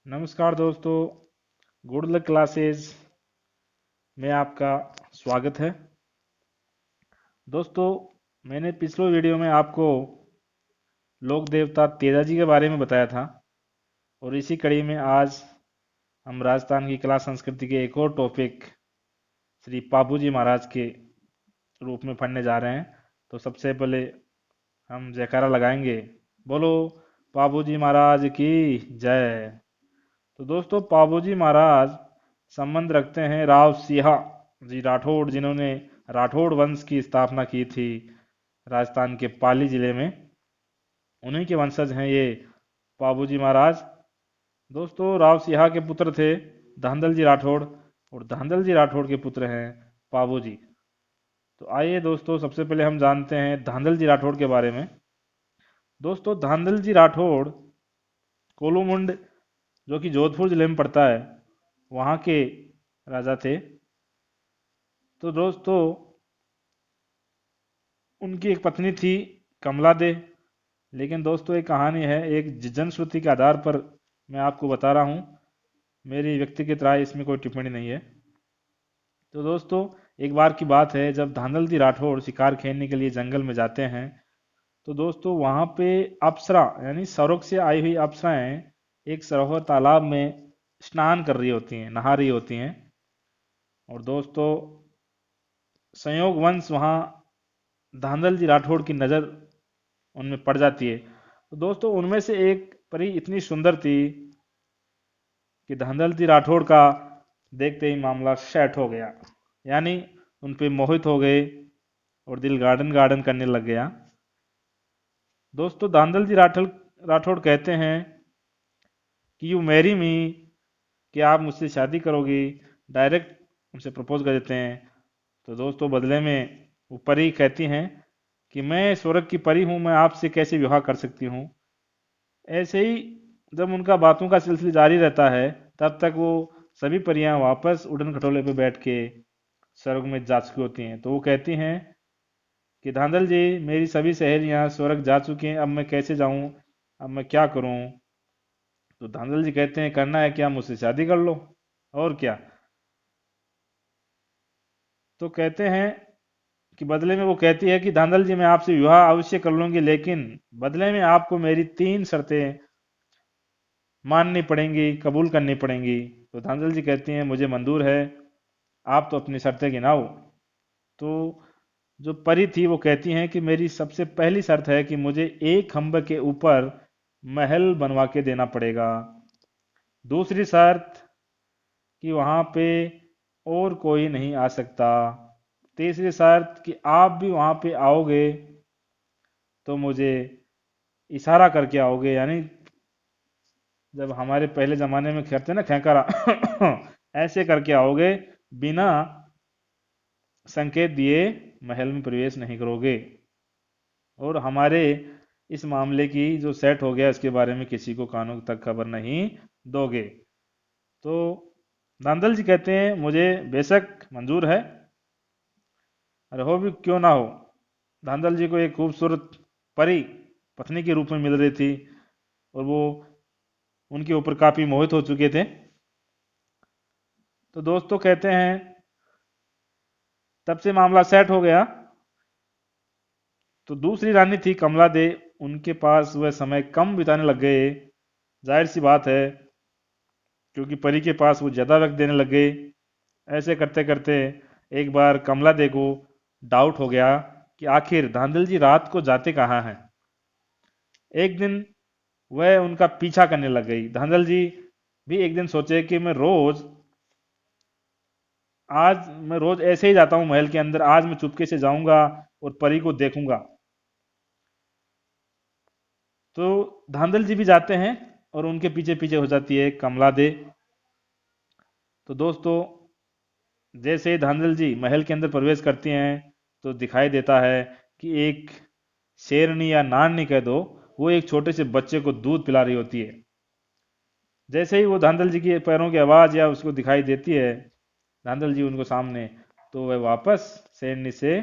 नमस्कार दोस्तों, good luck classes में आपका स्वागत है। दोस्तों, मैंने पिछले वीडियो में आपको लोक देवता तेजाजी के बारे में बताया था और इसी कड़ी में आज हम राजस्थान की कला संस्कृति के एक और टॉपिक श्री पाबूजी महाराज के रूप में पढ़ने जा रहे हैं। तो सबसे पहले हम जयकारा लगाएंगे, बोलो पाबूजी महाराज की जय। तो दोस्तों, पाबूजी महाराज संबंध रखते हैं राव सिंह जी राठौड़, जिन्होंने राठौड़ वंश की स्थापना की थी राजस्थान के पाली जिले में। उन्हीं के वंशज हैं ये पाबूजी महाराज। दोस्तों, राव सिंह के पुत्र थे धांधल जी राठौड़ और धांधल जी राठौड़ के पुत्र हैं पाबूजी। तो आइए दोस्तों, सबसे पहले हम जानते हैं धांधल जी राठौड़ के बारे में। दोस्तों, धांधल जी राठौड़ कोलूमुंड, जो कि जोधपुर जिले में पड़ता है, वहाँ के राजा थे। तो दोस्तों, उनकी एक पत्नी थी कमला दे। लेकिन दोस्तों, एक कहानी है, एक जनश्रुति के आधार पर मैं आपको बता रहा हूँ, मेरी व्यक्तिगत राय, इसमें कोई टिप्पणी नहीं है। तो दोस्तों, एक बार की बात है, जब धांधल जी राठौड़ शिकार खेलने के लिए जंगल में जाते हैं, तो दोस्तों वहाँ पे अप्सरा यानी स्वर्ग से आई हुई अप्सराएं एक सरोवर तालाब में स्नान कर रही होती हैं, नहा रही होती हैं। और दोस्तों, संयोगवंश वहाँ धांधल जी राठौड़ की नज़र उनमें पड़ जाती है। तो दोस्तों, उनमें से एक परी इतनी सुंदर थी कि धांधल जी राठौड़ का देखते ही मामला सेट हो गया, यानी उन पे मोहित हो गए और दिल गार्डन गार्डन करने लग गया। दोस्तों, धांधल जी राठौड़ कहते हैं कि यू मैरी मी, कि आप मुझसे शादी करोगी। डायरेक्ट उनसे प्रपोज कर देते हैं। तो दोस्तों, बदले में वो परी कहती हैं कि मैं स्वर्ग की परी हूँ, मैं आपसे कैसे विवाह कर सकती हूँ। ऐसे ही जब उनका बातों का सिलसिला जारी रहता है, तब तक वो सभी परियां वापस उड़न खटोले पे बैठ के स्वर्ग में जा चुकी होती हैं। तो वो कहती हैं कि धांधल जी, मेरी सभी सहेलियां स्वर्ग जा चुकी हैं, अब मैं कैसे जाऊं, अब मैं क्या करूं। तो धांधल जी कहते हैं, करना है क्या, मुझसे शादी कर लो, और क्या। तो कहते हैं कि बदले में वो कहती है कि धांधल जी, मैं आपसे विवाह अवश्य कर लूंगी, लेकिन बदले में आपको मेरी 3 शर्तें माननी पड़ेंगी, कबूल करनी पड़ेंगी। तो धांधल जी कहती हैं, मुझे मंजूर है, आप तो अपनी शर्तें गिनाओ। तो जो परी थी वो कहती हैं कि मेरी सबसे पहली शर्त है कि मुझे एक खंबे के ऊपर महल बनवा के देना पड़ेगा। दूसरी शर्त कि वहां पे और कोई नहीं आ सकता। तीसरी शर्त कि आप भी वहां पे आओगे तो मुझे इशारा करके आओगे, यानी जब हमारे पहले जमाने में कहते ना खेकरा ऐसे करके आओगे, बिना संकेत दिए महल में प्रवेश नहीं करोगे। और हमारे इस मामले की जो सेट हो गया, इसके बारे में किसी को कानों तक खबर नहीं दोगे। तो नांदल जी कहते हैं, मुझे बेशक मंजूर है, और हो भी क्यों ना हो। धांधल जी को एक खूबसूरत परी पत्नी के रूप में मिल रही थी और वो उनके ऊपर काफी मोहित हो चुके थे। तो दोस्तों, कहते हैं तब से मामला सेट हो गया। तो दूसरी रानी थी कमला दे, उनके पास वह समय कम बिताने लग गए, जाहिर सी बात है, क्योंकि परी के पास वो ज्यादा वक्त देने लग गए। ऐसे करते करते एक बार कमला दे को डाउट हो गया कि आखिर धांधल जी रात को जाते कहाँ हैं। एक दिन वह उनका पीछा करने लग गई। धांधल जी भी एक दिन सोचे कि आज मैं रोज ऐसे ही जाता हूँ महल के अंदर, आज मैं चुपके से जाऊंगा और परी को देखूंगा। तो धांधल जी भी जाते हैं और उनके पीछे पीछे हो जाती है कमला दे। तो दोस्तों, जैसे ही धांधल जी महल के अंदर प्रवेश करती हैं, तो दिखाई देता है कि एक शेरनी या नारनी कह दो, वो एक छोटे से बच्चे को दूध पिला रही होती है। जैसे ही वो धांधल जी के पैरों की आवाज या उसको दिखाई देती है, धांधल जी उनको सामने, तो वह वापस शेरनी से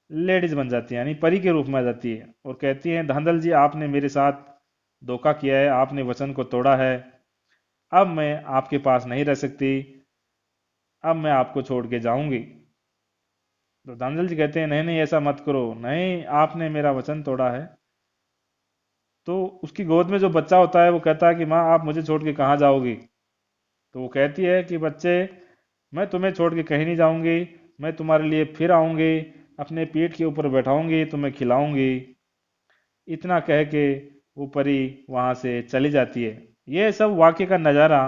लेडीज बन जाती है, यानी परी के रूप में आ जाती है और कहती है, धांधल जी, आपने मेरे साथ धोखा किया है, आपने वचन को तोड़ा है, अब मैं आपके पास नहीं रह सकती, अब मैं आपको छोड़ के जाऊंगी। तो धांधल जी कहते हैं नहीं नहीं ऐसा मत करो, नहीं आपने मेरा वचन तोड़ा है। तो उसकी गोद में जो बच्चा होता है वो कहता है कि माँ आप मुझे छोड़ के कहाँ जाओगी। तो वो कहती है कि बच्चे मैं तुम्हें छोड़ के कहीं नहीं जाऊंगी, मैं तुम्हारे लिए फिर आऊंगी, अपने पीठ के ऊपर बैठाऊंगी, तुम्हें खिलाऊंगी। इतना कह के वो परी वहां से चली जाती है। ये सब वाक्य का नज़ारा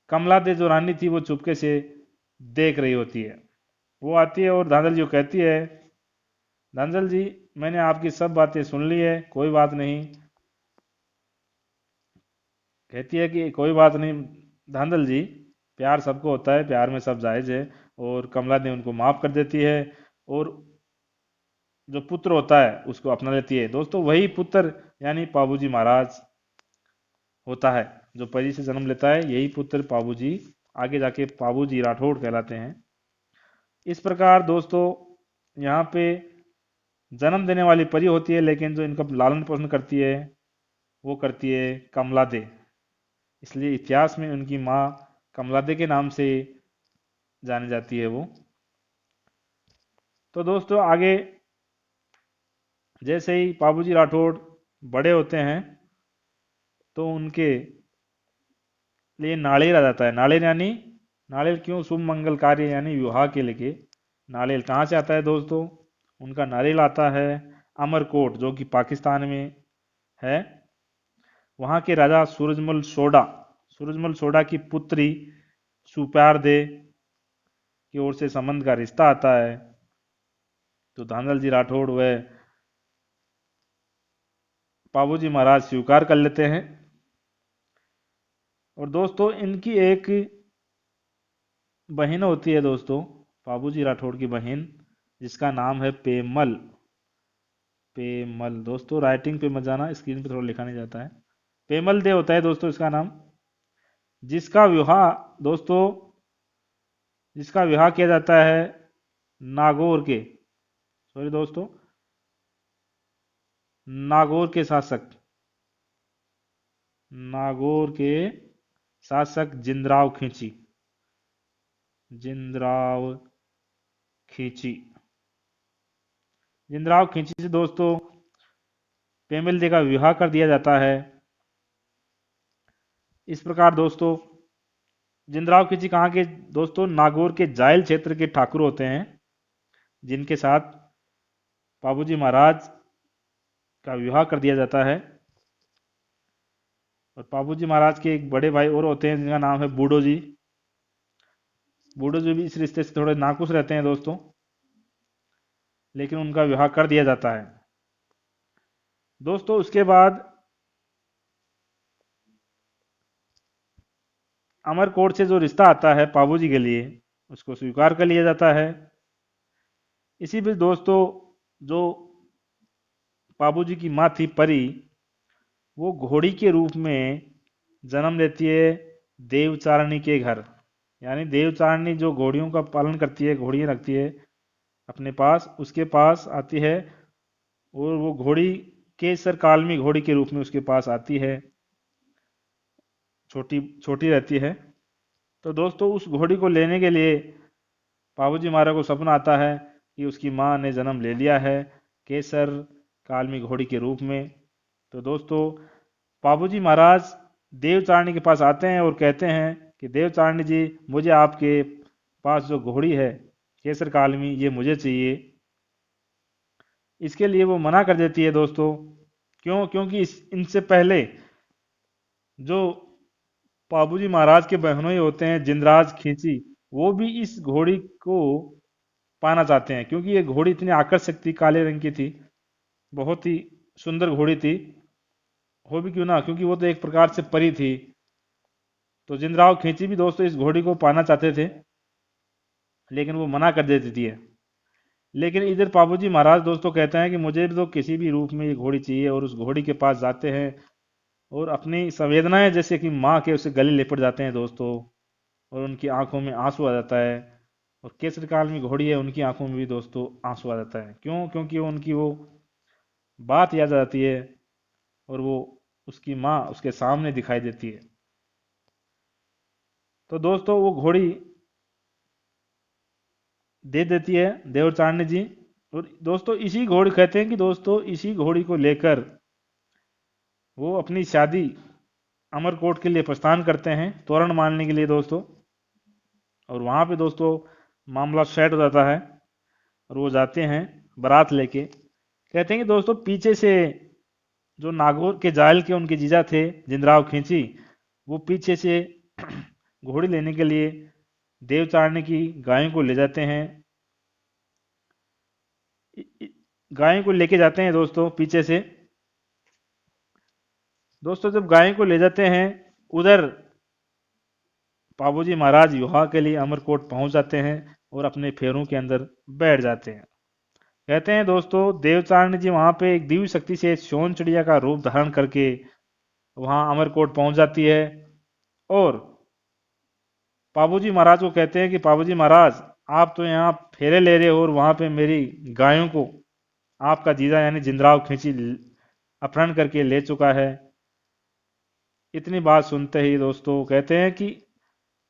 कमला दे जो रानी थी वो चुपके से देख रही होती है। वो आती है और धांधल जी को कहती है, धांधल जी मैंने आपकी सब बातें सुन ली है, कोई बात नहीं। कहती है कि कोई बात नहीं धांधल जी, प्यार सबको होता है, प्यार में सब जायज है। और कमला ने उनको माफ कर देती है और जो पुत्र होता है उसको अपना लेती है। दोस्तों वही पुत्र यानी पाबूजी महाराज होता है, जो परी से जन्म लेता है यही पुत्र पाबूजी आगे जाके पाबूजी राठौड़ कहलाते हैं। इस प्रकार दोस्तों यहाँ पे जन्म देने वाली परी होती है, लेकिन जो इनका लालन पोषण करती है वो करती है कमला दे। इसलिए इतिहास में उनकी माँ कमला दे के नाम से जानी जाती है वो। तो दोस्तों आगे जैसे ही पाबूजी राठौड़ बड़े होते हैं तो उनके लिए नारियल आ जाता है। नारियल यानी नारियल क्यों, शुभ मंगल कार्य यानी विवाह के लिए नारियल कहाँ से आता है दोस्तों, उनका नारियल आता है अमरकोट जो कि पाकिस्तान में है। वहाँ के राजा सूरजमल सोडा की पुत्री सुप्यार दे की ओर से संबंध का रिश्ता आता है। तो धांधल जी राठौड़ व पाबूजी महाराज स्वीकार कर लेते हैं। और दोस्तों इनकी एक बहन होती है दोस्तों, पाबूजी राठौड़ की बहन, जिसका नाम है पेमल। पेमल दोस्तों राइटिंग पे मत जाना, स्क्रीन पे थोड़ा लिखा नहीं जाता है। पेमल दे होता है दोस्तों इसका नाम। जिसका विवाह दोस्तों जिसका विवाह किया जाता है नागौर के, सॉरी दोस्तों, नागौर के शासक, नागौर के शासक जिंदराव खींची, जिंदराव खींची, जिंदराव खींची से दोस्तों पेमल दे का विवाह कर दिया जाता है। इस प्रकार दोस्तों जिंदराव खींची कहाँ के दोस्तों, नागौर के जायल क्षेत्र के ठाकुर होते हैं, जिनके साथ पाबूजी महाराज का विवाह कर दिया जाता है। और पाबूजी महाराज के एक बड़े भाई और होते हैं जिनका नाम है बूढ़ो जी। बूढ़ो जी भी इस रिश्ते से थोड़े नाखुश रहते हैं दोस्तों, लेकिन उनका विवाह कर दिया जाता है। दोस्तों उसके बाद अमरकोट से जो रिश्ता आता है पाबूजी के लिए उसको स्वीकार कर लिया जाता है। इसी बीच दोस्तों जो पाबूजी की माँ थी परी, वो घोड़ी के रूप में जन्म लेती है देवचारणी के घर। यानी देवचारणी जो घोड़ियों का पालन करती है, घोड़ियाँ रखती है अपने पास, उसके पास आती है। और वो घोड़ी केसर कालमी घोड़ी के रूप में उसके पास आती है, छोटी छोटी रहती है। तो दोस्तों उस घोड़ी को लेने के लिए पाबूजी महाराज को सपना आता है कि उसकी माँ ने जन्म ले लिया है केसर कालमी घोड़ी के रूप में। तो दोस्तों पाबूजी महाराज देवचारणी के पास आते हैं और कहते हैं कि देवचारणी जी मुझे आपके पास जो घोड़ी है केसर कालमी ये मुझे चाहिए। इसके लिए वो मना कर देती है दोस्तों। क्यों, क्योंकि इनसे पहले जो पाबूजी महाराज के बहनोई होते हैं जिंदराज खींची, वो भी इस घोड़ी को पाना चाहते हैं, क्योंकि ये घोड़ी इतनी आकर्षक थी, काले रंग की थी, बहुत ही सुंदर घोड़ी थी। हो भी क्यों ना, क्योंकि वो तो एक प्रकार से परी थी। तो जिंदराव खींची भी दोस्तों इस घोड़ी को पाना चाहते थे, लेकिन वो मना कर देती थी। लेकिन इधर पाबूजी महाराज दोस्तों कहते हैं कि मुझे भी तो किसी भी रूप में ये घोड़ी चाहिए, और उस घोड़ी के पास जाते हैं और अपनी संवेदनाएं जैसे कि माँ के उसे गले लिपट जाते हैं दोस्तों, और उनकी आंखों में आंसू आ जाता है। और केसर काल में घोड़ी है, उनकी आंखों में भी दोस्तों आंसू आ जाता है। क्यों, क्योंकि वो उनकी वो बात याद आ जाती है और वो उसकी माँ उसके सामने दिखाई देती है। तो दोस्तों वो घोड़ी दे देती है देवचारणी जी। और दोस्तों इसी घोड़ी कहते हैं कि दोस्तों इसी घोड़ी को लेकर वो अपनी शादी अमरकोट के लिए प्रस्थान करते हैं तोरण मारने के लिए दोस्तों। और वहां पे दोस्तों मामला सेट हो जाता है और वो जाते हैं बारात लेके। कहते हैं कि दोस्तों पीछे से जो नागौर के जायल के उनके जीजा थे जिंदराव खींची, वो पीछे से घोड़ी लेने के लिए देवचारणी की गायों को ले जाते हैं, गायों को लेके जाते हैं दोस्तों पीछे से। दोस्तों जब गायों को ले जाते हैं उधर पाबूजी महाराज युहा के लिए अमरकोट पहुंच जाते हैं और अपने फेरों के अंदर बैठ जाते हैं। कहते हैं दोस्तों देवचारणी जी वहां पे एक दिव्य शक्ति से सोन चिड़िया का रूप धारण करके वहां अमरकोट पहुंच जाती है और पाबूजी महाराज को कहते हैं कि पाबूजी महाराज आप तो यहाँ फेरे ले रहे हो और वहां पे मेरी गायों को आपका जीजा यानी जिंदराव खींची अपहरण करके ले चुका है। इतनी बात सुनते ही दोस्तों कहते हैं कि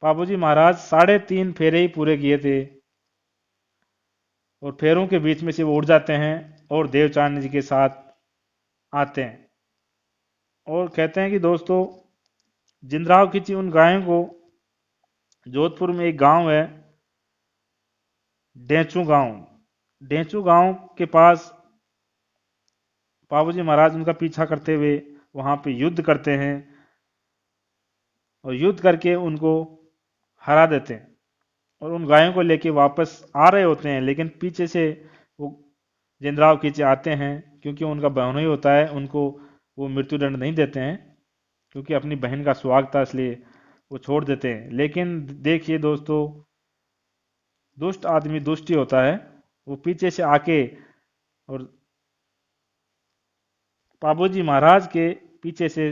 पाबूजी महाराज 3.5 फेरे ही पूरे किए थे और फेरों के बीच में से वो उड़ जाते हैं और देवचारणी जी के साथ आते हैं और कहते हैं कि दोस्तों जिंदराव खींची उन गायों को जोधपुर में एक गांव है डेंचू गांव के पास पाबूजी महाराज उनका पीछा करते हुए वहां पे युद्ध करते हैं और युद्ध करके उनको हरा देते हैं और उन गायों को लेके वापस आ रहे होते हैं। लेकिन पीछे से वो जिंदराव खींचे आते हैं क्योंकि उनका बहन ही होता है, उनको वो मृत्युदंड नहीं देते हैं क्योंकि अपनी बहन का सुहाग था इसलिए वो छोड़ देते हैं। लेकिन देखिए दोस्तों दुष्ट आदमी दुष्ट ही होता है, वो पीछे से आके और पाबूजी महाराज के पीछे से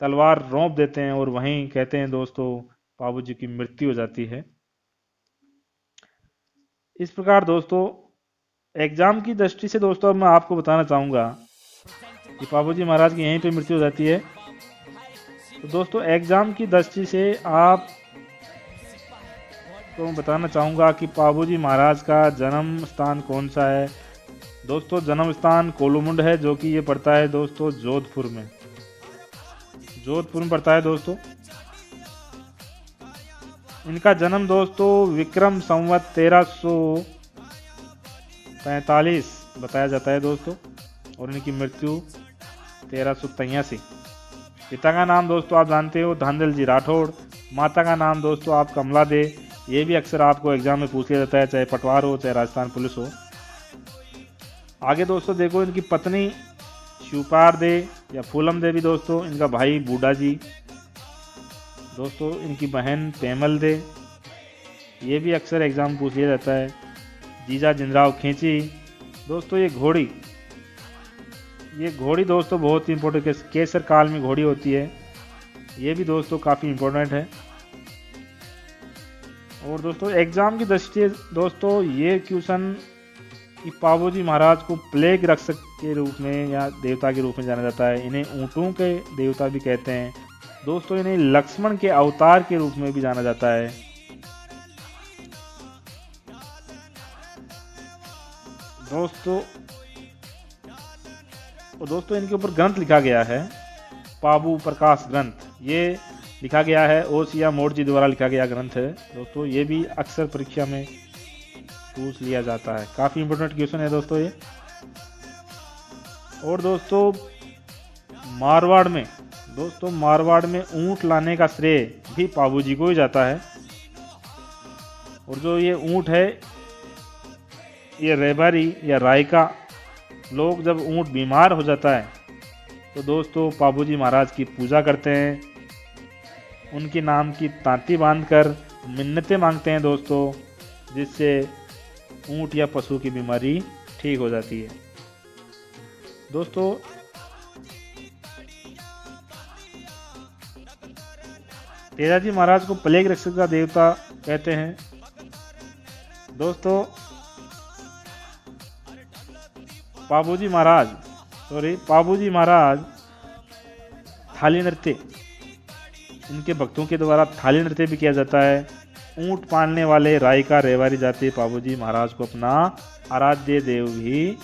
तलवार रौंप देते हैं और वहीं कहते हैं दोस्तों पाबूजी की मृत्यु हो जाती है। इस प्रकार दोस्तों एग्जाम की दृष्टि से दोस्तों मैं आपको बताना चाहूंगा कि पाबूजी महाराज की यहीं पे मृत्यु हो जाती है। तो दोस्तों एग्जाम की दृष्टि से आप तो मैं बताना चाहूंगा कि पाबूजी महाराज का जन्म स्थान कौन सा है। दोस्तों जन्म स्थान कोलुमुंड है जो कि ये पड़ता है दोस्तों जोधपुर में पड़ता है दोस्तों। इनका जन्म दोस्तों विक्रम संवत 1345 बताया जाता है दोस्तों और इनकी मृत्यु 1383। पिता का नाम दोस्तों आप जानते हो धांधल जी राठौड़, माता का नाम दोस्तों आप कमला दे। ये भी अक्सर आपको एग्जाम में पूछ लिया जाता है, चाहे पटवार हो चाहे राजस्थान पुलिस हो। आगे दोस्तों देखो इनकी पत्नी शिवपार दे या फूलम देवी दोस्तों, इनका भाई बूढ़ा जी दोस्तों, इनकी बहन पेमल दे। ये भी अक्सर एग्जाम पूछ लिया जाता है। जीजा जिंदराव खींची दोस्तों, ये घोड़ी दोस्तों बहुत ही इंपॉर्टेंट केसर काल में घोड़ी होती है, ये भी दोस्तों काफ़ी इंपॉर्टेंट है। और दोस्तों एग्जाम की दृष्टि से दोस्तों ये क्वेश्चन कि पाबूजी महाराज को प्लेग रक्षक के रूप में या देवता के रूप में जाना जाता है, इन्हें ऊँटों के देवता भी कहते हैं दोस्तों, इन्हें लक्ष्मण के अवतार के रूप में भी जाना जाता है। दोस्तों इनके ऊपर ग्रंथ लिखा गया है पाबू प्रकाश ग्रंथ, ये लिखा गया है ओसिया मोड़ जी द्वारा लिखा गया ग्रंथ है दोस्तों। ये भी अक्सर परीक्षा में पूछ लिया जाता है, काफी इंपोर्टेंट क्वेश्चन है दोस्तों ये। और दोस्तों मारवाड़ में ऊंट लाने का श्रेय भी पाबूजी को ही जाता है। और जो ये ऊंट है ये रेबारी या रायका लोग जब ऊंट बीमार हो जाता है तो दोस्तों पाबूजी महाराज की पूजा करते हैं, उनके नाम की तांती बांधकर मिन्नतें मांगते हैं दोस्तों, जिससे ऊंट या पशु की बीमारी ठीक हो जाती है। दोस्तों तेजाजी महाराज को प्लेग रक्षक का देवता कहते हैं दोस्तों। पाबूजी महाराज थाली नृत्य इनके भक्तों के द्वारा थाली नृत्य भी किया जाता है। ऊंट पालने वाले रायका रेवारी जाति पाबूजी महाराज को अपना आराध्य देव भी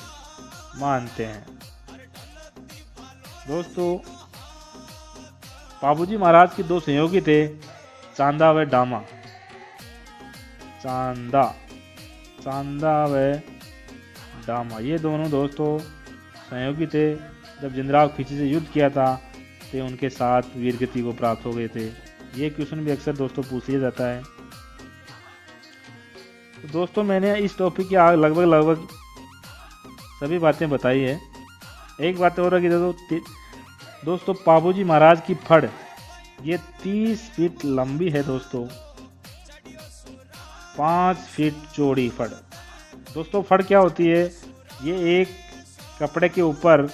मानते हैं। दोस्तों, पाबूजी महाराज के 2 सहयोगी थे, चांदा व डामा। चांदा व डामा, ये दोनों दोस्तों सहयोगी थे। जब जिंदराव खिची से युद्ध किया था तो उनके साथ वीरगति को प्राप्त हो गए थे। ये क्वेश्चन भी अक्सर दोस्तों पूछ लिया जाता है। तो दोस्तों, मैंने इस टॉपिक की लगभग सभी बातें बताई है। एक बात और है कि दोस्तों पाबूजी महाराज की फड़ ये 30 फीट लंबी है दोस्तों, 5 फीट चौड़ी फड़। दोस्तों फड़ क्या होती है? ये एक कपड़े के ऊपर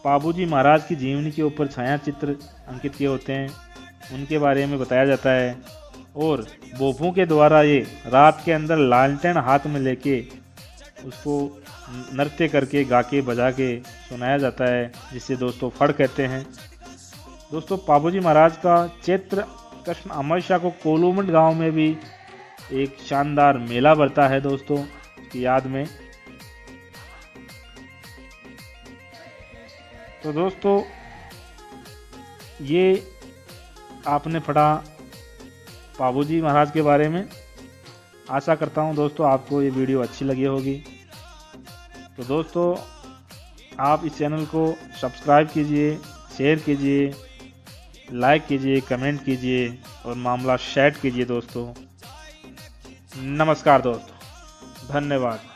पाबूजी महाराज की जीवनी के ऊपर छाया चित्र अंकित किए होते हैं, उनके बारे में बताया जाता है। और बोफों के द्वारा ये रात के अंदर लालटेन हाथ में लेके उसको नृत्य करके गा के बजा के सुनाया जाता है, जिसे दोस्तों फड़ कहते हैं। दोस्तों पाबूजी महाराज का चैत्र कृष्ण अमावस्या को कोलूमंड गांव में भी एक शानदार मेला भरता है दोस्तों की याद में। तो दोस्तों ये आपने पढ़ा पाबूजी महाराज के बारे में। आशा करता हूँ दोस्तों आपको ये वीडियो अच्छी लगी होगी। तो दोस्तों आप इस चैनल को सब्सक्राइब कीजिए, शेयर कीजिए, लाइक कीजिए, कमेंट कीजिए और मामला शेयर कीजिए दोस्तों। नमस्कार दोस्तों, धन्यवाद।